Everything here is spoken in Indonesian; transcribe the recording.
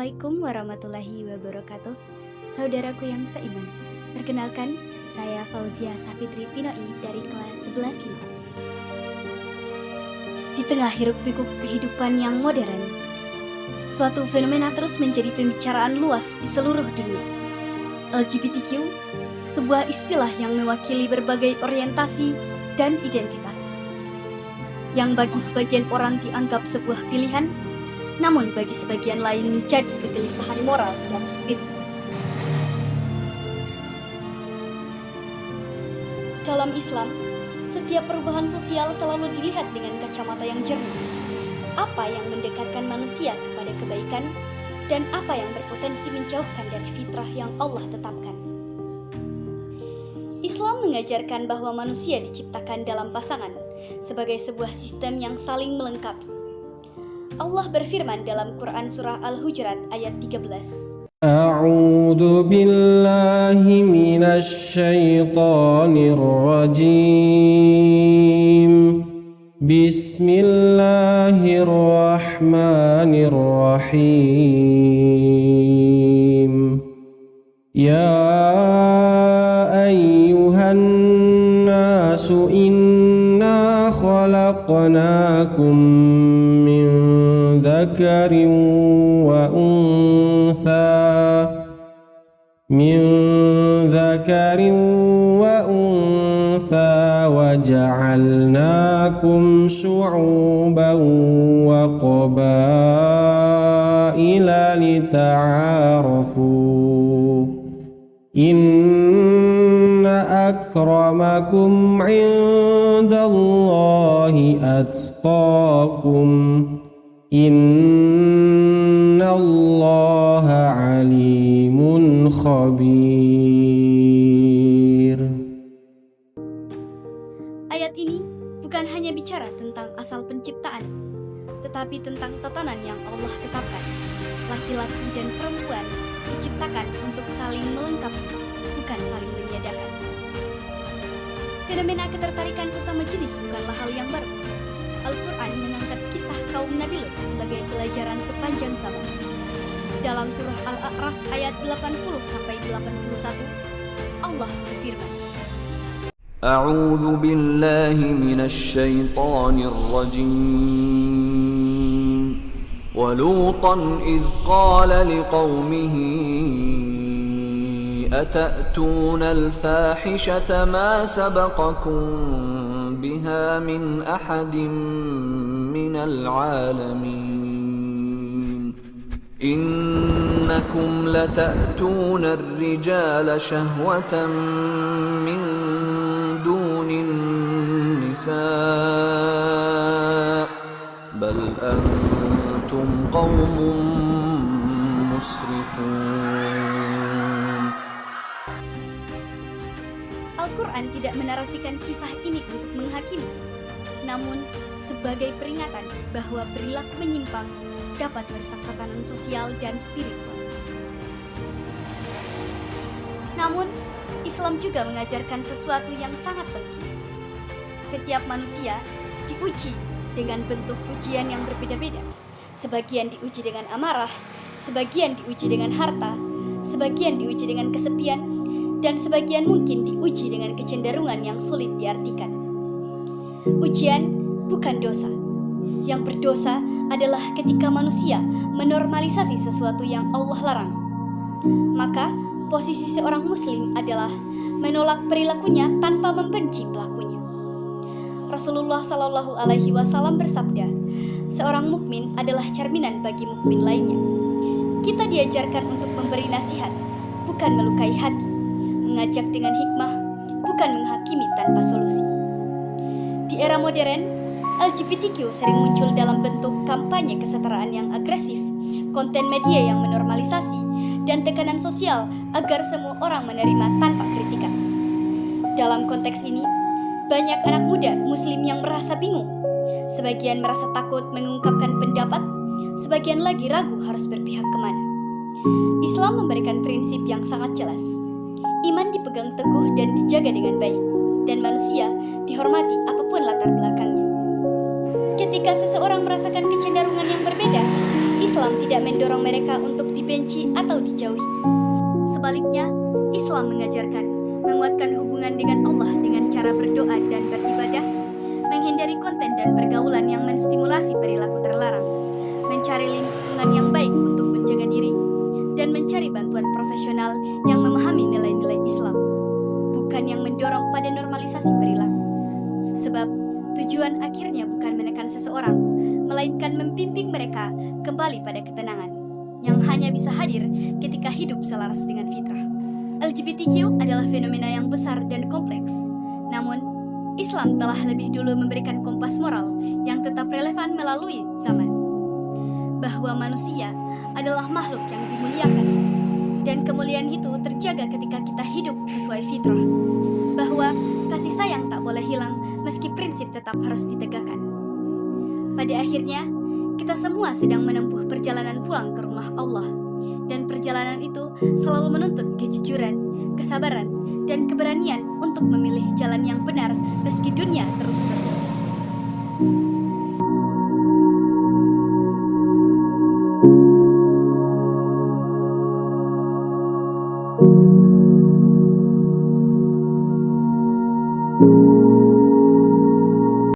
Assalamualaikum warahmatullahi wabarakatuh. Saudaraku yang seiman, perkenalkan, saya Fauzia Safitri Pinoi dari kelas 11 5. Di tengah hiruk-pikuk kehidupan yang modern, suatu fenomena terus menjadi pembicaraan luas di seluruh dunia. LGBTQ, sebuah istilah yang mewakili berbagai orientasi dan identitas, yang bagi sebagian orang dianggap sebuah pilihan, namun bagi sebagian lain menjadi kegelisahan moral dan spiritual. Dalam Islam, setiap perubahan sosial selalu dilihat dengan kacamata yang jernih. Apa yang mendekatkan manusia kepada kebaikan dan apa yang berpotensi menjauhkan dari fitrah yang Allah tetapkan. Islam mengajarkan bahwa manusia diciptakan dalam pasangan sebagai sebuah sistem yang saling melengkapi. Allah berfirman dalam Quran surah Al-Hujurat ayat 13. A'udzu billahi minasy syaithanir rajim. Bismillahirrahmanirrahim. Ya ayyuhan nasu inna khalaqnakum min dzakarin wa untha wa ja'alnakum syu'uban wa qabaila lita'arafu. Inna akramakum 'indallahi atqakum. Innallaha 'alimun khabir. Ayat ini bukan hanya bicara tentang asal penciptaan, tetapi tentang tatanan yang Allah tetapkan. Laki-laki dan perempuan diciptakan untuk saling melengkapi, bukan saling meniadakan. Fenomena ketertarikan sesama jenis bukanlah hal yang baru. Al-Quran mengangkat kisah kaum Nabi Lut sebagai pelajaran sepanjang zaman. Dalam surah Al-A'raf ayat 80-81, Allah berfirman, A'udzu billahi minasy syaithanir rajim. Wa Lutan idz qala liqaumihi atatuna al-fahishata ma sabaqakum biha min ahadin minal alamin. Innakum lata'tuna ar-rijala shahwatan min dunin nisa' bal antum qaumun musrifun. Al-Quran tidak menarasikan kisah ini untuk menghakimi, namun sebagai peringatan bahwa perilaku menyimpang dapat merusak tatanan sosial dan spiritual. Namun, Islam juga mengajarkan sesuatu yang sangat penting. Setiap manusia diuji dengan bentuk ujian yang berbeda-beda. Sebagian diuji dengan amarah, sebagian diuji dengan harta, sebagian diuji dengan kesepian, dan sebagian mungkin diuji dengan kecenderungan yang sulit diartikan. Ujian bukan dosa. Yang berdosa adalah ketika manusia menormalisasi sesuatu yang Allah larang. Maka, posisi seorang muslim adalah menolak perilakunya tanpa membenci pelakunya. Rasulullah Shallallahu Alaihi Wasallam bersabda, seorang mukmin adalah cerminan bagi mukmin lainnya. Kita diajarkan untuk memberi nasihat, bukan melukai hati, mengajak dengan hikmah, bukan menghakimi tanpa solusi. Di era modern, LGBTQ sering muncul dalam bentuk kampanye kesetaraan yang agresif, konten media yang menormalisasi, dan tekanan sosial agar semua orang menerima tanpa kritikan. Dalam konteks ini, banyak anak muda muslim yang merasa bingung. Sebagian merasa takut mengungkapkan pendapat, sebagian lagi ragu harus berpihak kemana. Islam memberikan prinsip yang sangat jelas. Iman dipegang teguh dan dijaga dengan baik, dan manusia dihormati apapun latar belakangnya. Ketika seseorang merasakan kecenderungan yang berbeda, Islam tidak mendorong mereka untuk dibenci atau dijauhi. Sebaliknya, Islam mengajarkan menguatkan hubungan dengan Allah dengan cara berdoa dan beribadah, menghindari konten dan pergaulan yang menstimulasi perilaku terlarang, mencari lingkungan yang baik untuk menjaga diri, dan mencari bantuan profesional yang memahami nilai-nilai Islam, bukan yang mendorong pada normalisasi perilaku. Sebab tujuan akhirnya bukan menekan seseorang, melainkan membimbing mereka kembali pada ketenangan yang hanya bisa hadir ketika hidup selaras dengan fitrah. LGBTQ adalah fenomena yang besar dan kompleks. Namun, Islam telah lebih dulu memberikan kompas moral yang tetap relevan melalui zaman. Bahwa manusia adalah makhluk yang dimuliakan, dan kemuliaan itu terjaga ketika kita hidup sesuai fitrah. Bahwa kasih sayang tak boleh hilang meski prinsip tetap harus ditegakkan. Pada akhirnya, kita semua sedang menempuh perjalanan pulang ke rumah Allah, dan perjalanan itu selalu menuntut kejujuran, kesabaran, dan keberanian untuk memilih jalan yang benar meski dunia terus berubah.